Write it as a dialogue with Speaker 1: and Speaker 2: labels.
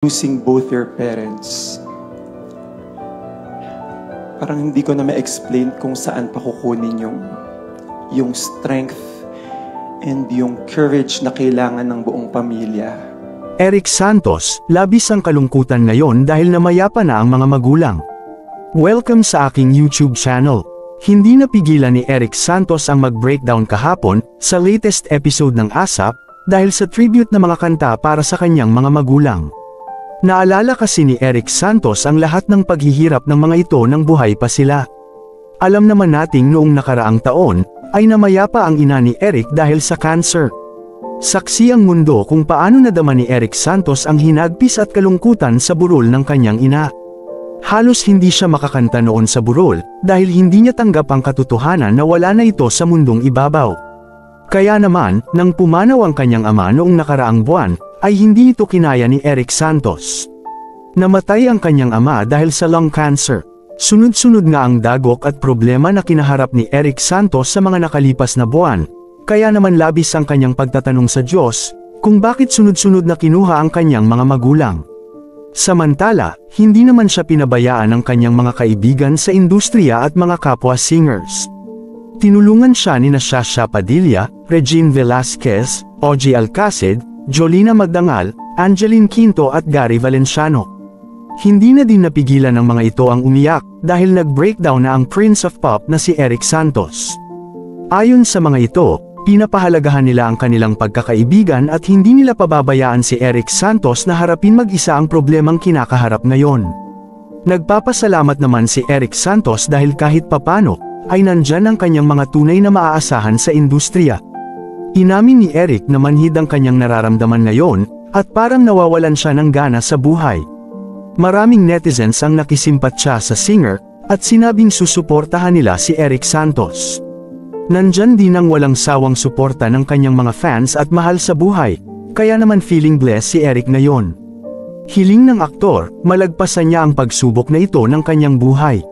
Speaker 1: losing both your parents. Parang hindi ko na ma-explain kung saan pa kukunin yung strength and yung courage na kailangan ng buong pamilya.
Speaker 2: Eric Santos, labis ang kalungkutan ngayon dahil namayapa na ang mga magulang. Welcome sa aking YouTube channel. Hindi napigilan ni Eric Santos ang mag-breakdown kahapon sa latest episode ng ASAP dahil sa tribute na mga kanta para sa kanyang mga magulang. Naalala kasi ni Eric Santos ang lahat ng paghihirap ng mga ito nang buhay pa sila. Alam naman nating noong nakaraang taon, ay namayapa ang ina ni Eric dahil sa cancer. Saksi ang mundo kung paano nadama ni Eric Santos ang hinagpis at kalungkutan sa burol ng kanyang ina. Halos hindi siya makakanta noon sa burol, dahil hindi niya tanggap ang katotohanan na wala na ito sa mundong ibabaw. Kaya naman, nang pumanaw ang kanyang ama noong nakaraang buwan, ay hindi ito kinaya ni Eric Santos. Namatay ang kanyang ama dahil sa lung cancer. Sunod-sunod nga ang dagok at problema na kinaharap ni Eric Santos sa mga nakalipas na buwan, kaya naman labis ang kanyang pagtatanong sa Diyos, kung bakit sunod-sunod na kinuha ang kanyang mga magulang. Samantala, hindi naman siya pinabayaan ng kanyang mga kaibigan sa industriya at mga kapwa singers. Tinulungan siya ni Shasha Padilla, Regine Velasquez, OG Alcacid, Jolina Magdangal, Angeline Quinto at Gary Valenciano. Hindi na din napigilan ng mga ito ang umiyak dahil nag-breakdown na ang Prince of Pop na si Eric Santos. Ayon sa mga ito, pinapahalagahan nila ang kanilang pagkakaibigan at hindi nila pababayaan si Eric Santos na harapin mag-isa ang problemang kinakaharap ngayon. Nagpapasalamat naman si Eric Santos dahil kahit papano, ay nandyan ang kanyang mga tunay na maaasahan sa industriya. Inamin ni Eric na manhid ang kanyang nararamdaman ngayon, at parang nawawalan siya ng gana sa buhay. Maraming netizens ang nakisimpatya sa singer, at sinabing susuportahan nila si Eric Santos. Nandyan din ang walang sawang suporta ng kanyang mga fans at mahal sa buhay, kaya naman feeling blessed si Eric ngayon. Hiling ng aktor, malagpasan niya ang pagsubok na ito ng kanyang buhay.